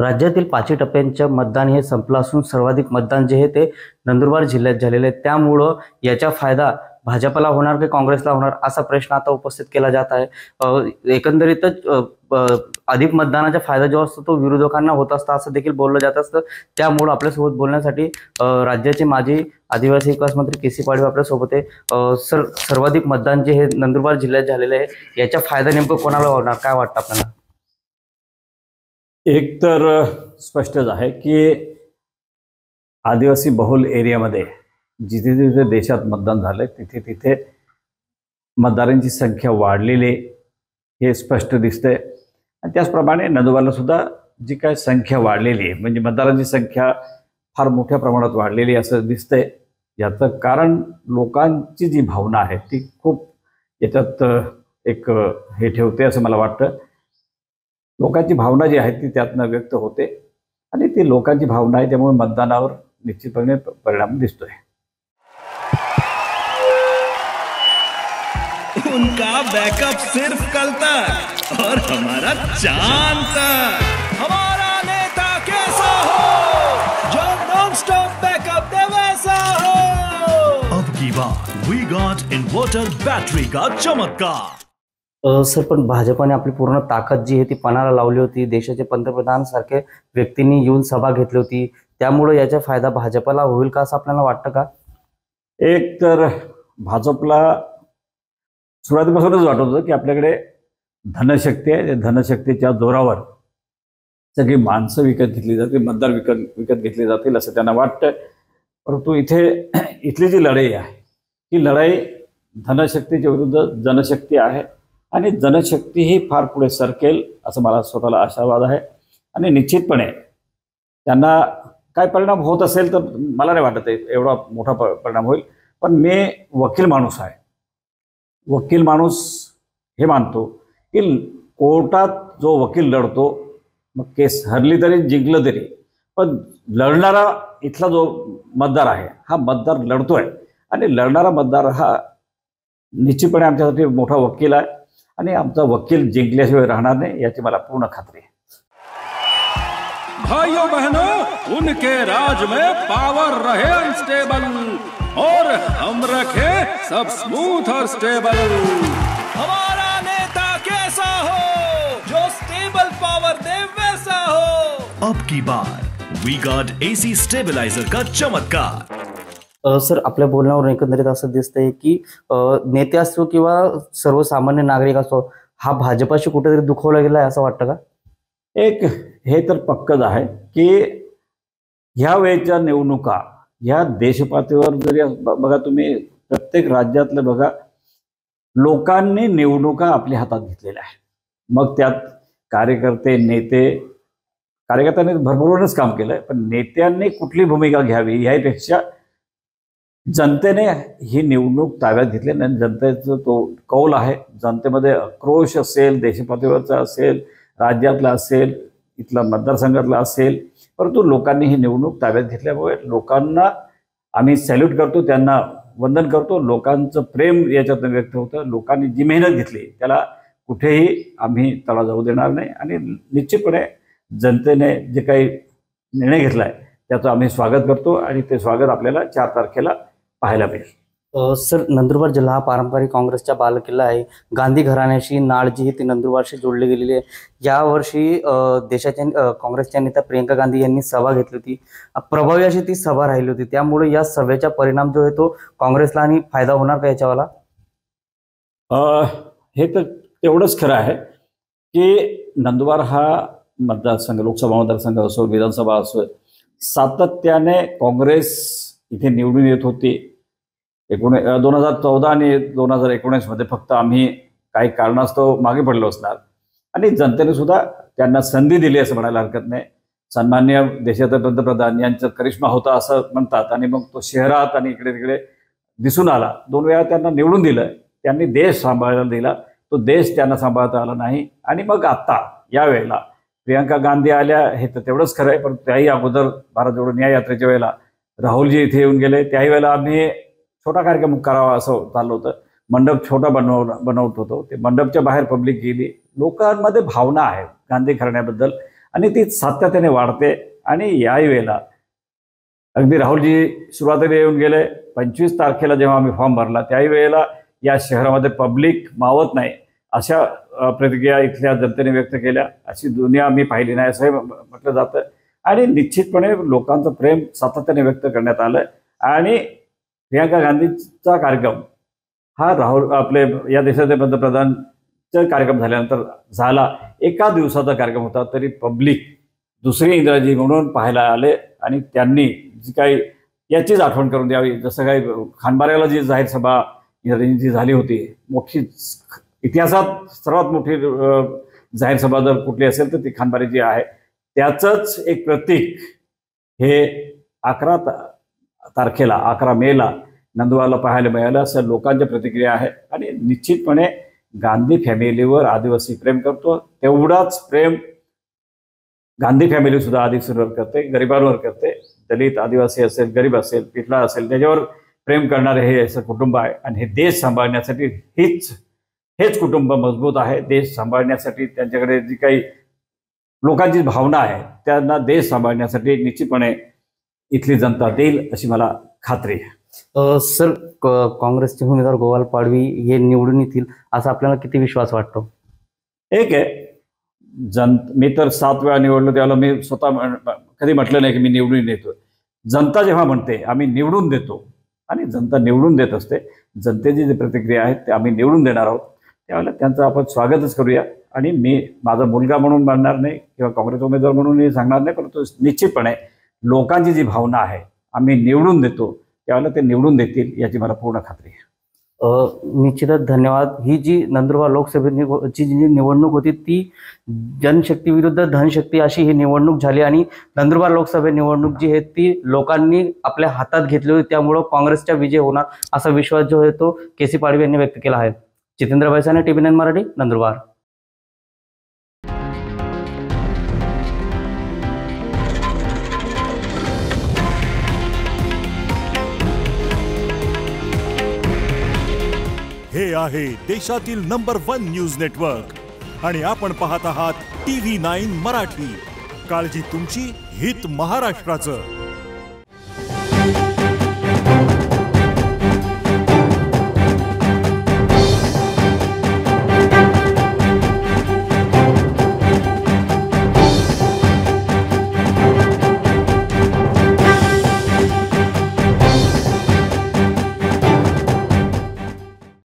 राज्यातील 5 टप्प्यांच्या मतदान हे संपलं असून सर्वाधिक मतदान जे आहे ते नंदुरबार जिल्ह्यात झालेले आहे। त्यामुळं याचा फायदा भाजपला होणार की काँग्रेसला होणार असा प्रश्न आता उपस्थित केला जात आहे। एकंदरीतच अधिक मतदानाचा फायदा जो असतो तो विरोधकांना होत असतो असं देखील बोललं जात असतं। त्यामुळे आपल्यासोबत बोलण्यासाठी राज्याचे माजी आदिवासी विकास मंत्री के.सी. पाडवी आपल्यासोबत आहे। सर्वाधिक मतदान जे हे नंदुरबार जिल्ह्यात झालेले आहे याचा फायदा नेमकं कोणाला होणार काय वाटतं आपल्याला? एक तर स्पष्टच आहे की आदिवासी बहुल एरियामध्ये जिथे जिथे देशात मतदान झालं तिथे तिथे मतदारांची संख्या वाढलेली हे स्पष्ट दिसतंय। आणि त्याचप्रमाणे नंदुरबारला सुद्धा जी काय संख्या वाढलेली आहे म्हणजे मतदारांची संख्या फार मोठ्या प्रमाणात वाढलेली असं दिसतंय। याचं कारण लोकांची जी भावना आहे ती खूप याच्यात एक हे ठेवते असं मला वाटतं। लोकांची भावना जी आहे ती त्यातनं व्यक्त होते आणि ती लोकांची भावना आहे त्यामुळे मतदानावर निश्चितपणे परिणाम दिसतोय। उनका बैकअप सिर्फ कल तक और हमारा चांद तक। हमारा नेता कैसा हो जो नॉन स्टॉप बैकअप दे वैसा हो। अब की बार वी गॉट इन्वर्टर बैटरी का चमत्कार। सर पण भाजपने आपली पूर्ण ताकद जी आहे ती पणाला लावली होती। देशाचे पंतप्रधान सारखे व्यक्तींनी येऊन सभा घेतली होती त्यामुळे याचा फायदा भाजपला होईल का असं आपल्याला वाटतं का? एक तर भाजपला सुरुवातीपासूनच वाटत होतं की आपल्याकडे धनशक्ती आहे, धनशक्तीच्या जोरावर सगळी माणसं विकत घेतली जातील, मतदार विकत घेतले जातील असं त्यांना वाटतं। परंतु इथली जी लढाई आहे ही लढाई धनशक्तीच्या विरुद्ध जनशक्ती आहे आणि जनशक्ती ही फार पुढे सरकेल असं मला स्वतःला आशावाद आहे। आणि निश्चितपणे त्यांना काय परिणाम होत असेल तर मला नाही वाटत एवढा मोठा परिणाम होईल। पण मी वकील माणूस आहे, वकील माणूस हे मानतो की कोर्टात जो वकील लढतो मग केस हरली तरी जिंकलं तरी पण लढणारा इथला जो मतदार आहे हा मतदार लढतोय आणि लढणारा मतदार हा निश्चितपणे आमच्यासाठी मोठा वकील आहे आणि आमचा वकील जिंकल्याशिवाय राहणार नाही याची मला पूर्ण खात्री आहे। भाइयों बहनों, उनके राज में पावर रहे अनस्टेबल और हम रखे सब स्मूथ और स्टेबल। हमारा नेता कैसा हो जो स्टेबल पावर दे वैसा हो। अब की बार वी गॉट एसी स्टेबलाइजर का चमत्कार। सर आपल्या बोलण्यावरून एकंदरीत असं दिसतंय की नेते असो किंवा सर्वसामान्य नागरिक असो हा भाजपाशी कुठेतरी दुखवला गेला आहे असं वाटतं का? एक हे तर पक्कच आहे की ह्या वेळच्या निवडणुका ह्या देशपातळीवर जरी बघा तुम्ही प्रत्येक राज्यातलं बघा लोकांनी निवडणुका आपल्या हातात घेतलेल्या आहे। मग त्यात कार्यकर्ते नेते कार्यकर्त्यांनी भरभरूनच काम केलंय पण नेत्यांनी कुठली भूमिका घ्यावी यापेक्षा जनतेने ही निवडणूक ताब्यात घेतली आणि जनतेचा तो कौल आहे। जनतेमध्ये आक्रोश असेल, देशपातळीवरचा असेल, राज्यातला असेल, इथला मतदारसंघातला असेल, परंतु लोकांनी ही निवडणूक ताब्यात घेतल्यामुळे लोकांना आम्ही सॅल्यूट करतो, त्यांना वंदन करतो। लोकांचं प्रेम याच्यातून व्यक्त होतं। लोकांनी जी मेहनत घेतली त्याला कुठेही आम्ही तडा जाऊ देणार नाही आणि निश्चितपणे जनतेने जे काही निर्णय घेतला आहे त्याचं आम्ही स्वागत करतो आणि ते स्वागत आपल्याला 4 तारखेला पाहायला मिळेल। सर नंदुरबार जिल्हा हा पारंपरिक काँग्रेसचा बालेकिल्ला आहे। गांधी घराण्याशी नाळ जी आहे ती नंदुरबारशी जोडली गेलेली आहे। यावर्षी देशाच्या काँग्रेसच्या नेत्या प्रियंका गांधी यांनी सभा घेतली होती, प्रभावी अशी ती सभा राहिली होती। त्यामुळे या सभेचा परिणाम जो आहे तो काँग्रेसला आणि फायदा होणार का याच्यावाला? हे तर तेवढंच खरं आहे की नंदुरबार हा मतदारसंघ लोकसभा मतदारसंघ असो विधानसभा असो सातत्याने काँग्रेस इथे निवडून येत होती। 2014 आणि 2019 मध्ये फक्त आम्ही काही कारणास्तव मागे पडलो असणार आणि जनतेने सुद्धा त्यांना संधी दिली असं म्हणायला हरकत नाही। सन्माननीय देशाचे पंतप्रधान यांचा करिश्मा होता असं म्हणतात आणि मग तो शहरात आणि इकडे तिकडे दिसून आला। 2 वेळा त्यांना निवडून दिलं, त्यांनी देश सांभाळायला दिला, तो देश त्यांना सांभाळता आला नाही। आणि मग आता यावेळेला प्रियंका गांधी आल्या हे तर तेवढंच खरं आहे पण त्याही अगोदर भारत जोडो न्याय यात्रेच्या वेळेला राहुलजी इथे येऊन गेले, त्याही वेळेला आम्ही छोटा कार्यक्रम करावा असं चाललं होतं। मंडप छोटा बनवत होतो, ते मंडपच्या बाहेर पब्लिक गेली। लोकांमध्ये भावना आहे गांधी घराण्याबद्दल आणि ती सातत्याने वाढते. आणि याही वेळेला अगदी राहुलजी सुरुवातीला येऊन गेले, 25 तारखेला जेव्हा आम्ही फॉर्म भरला त्याही वेळेला या शहरामध्ये पब्लिक मावत नाही अशा प्रतिक्रिया इथल्या जनतेने व्यक्त केल्या. अशी दुनिया मी पाहिली नाही असंही म्हटलं जातं. आणि निश्चितपणे लोकांचं प्रेम सातत्याने व्यक्त करण्यात आलं. आणि प्रियंका गांधीचा कार्यक्रम हा आपले या देशाचे पंतप्रधानचा कार्यक्रम झाल्यानंतर झाला. एका दिवसाचा कार्यक्रम होता तरी पब्लिक दुसरी इंग्रजी म्हणून पाहायला आले. आणि त्यांनी जी काही याचीच आठवण करून द्यावी, जसं काही खानबाऱ्याला जी जाहीर सभा इंग्रजींची झाली होती, मोठी इतिहासात सर्वात मोठी जाहीर सभा जर कुठली असेल तर ती खानबारीची आहे. त्याचंच एक प्रतीक हे 11 तारखेला 11 मेला नंदुरबारला पाहायला मिळालं असं लोकांच्या प्रतिक्रिया आहे. आणि निश्चितपणे गांधी फॅमिलीवर आदिवासी प्रेम करतो, तेवढाच प्रेम गांधी फॅमिली सुद्धा आदिवासीवर करते, गरिबांवर करते. दलित, आदिवासी असेल, गरीब असेल, पिठला असेल, त्याच्यावर प्रेम करणारे हे असं कुटुंब आहे. आणि हे देश सांभाळण्यासाठी हेच कुटुंब मजबूत आहे. देश सांभाळण्यासाठी त्यांच्याकडे जी काही लोकांची भावना आहे त्यांना देश सांभाळण्यासाठी निश्चितपणे इथली जनता देईल अशी मला खात्री आहे. सर, काँग्रेसचे उमेदवार गोपाल पाडवी हे निवडून येतील असा आपल्याला किती विश्वास वाटतो? एक आहे, मी तर 7 वेळा निवडलो त्यावेळेला मी स्वतः कधी म्हटलं नाही की मी निवडून येतो. जनता जेव्हा म्हणते आम्ही निवडून देतो आणि जनता निवडून देत असते, जनतेची जी प्रतिक्रिया आहे ते आम्ही निवडून देणार आहोत, त्यावेळेला त्यांचं आपण स्वागतच करूया. आणि मी माझा मुलगा म्हणून म्हणणार नाही किंवा काँग्रेस उमेदवार म्हणून सांगणार नाही, परंतु निश्चितपणे लोकांची जी भावना आहे आम्ही निवडून देतो त्यावेळेला ते निवडून देतील याची मला पूर्ण खात्री आहे. निश्चितच धन्यवाद. ही जी नंदुरबार लोकसभेची जी निवडणूक होती ती जनशक्ती विरुद्ध धनशक्ती अशी ही निवडणूक झाली. आणि नंदुरबार लोकसभा निवडणूक जी आहे ती लोकांनी आपल्या हातात घेतली होती, त्यामुळं काँग्रेसचा विजय होणार असा विश्वास जो आहे तो केसी पाडवी यांनी व्यक्त केला आहे. जितेंद्र बैसाने, TVN मराठी, नंदुरबार. हे आहे देशातील नंबर 1 न्यूज नेटवर्क आणि आपण पाहत आहात TV9 मराठी. काळजी तुमची, हित महाराष्ट्राचं.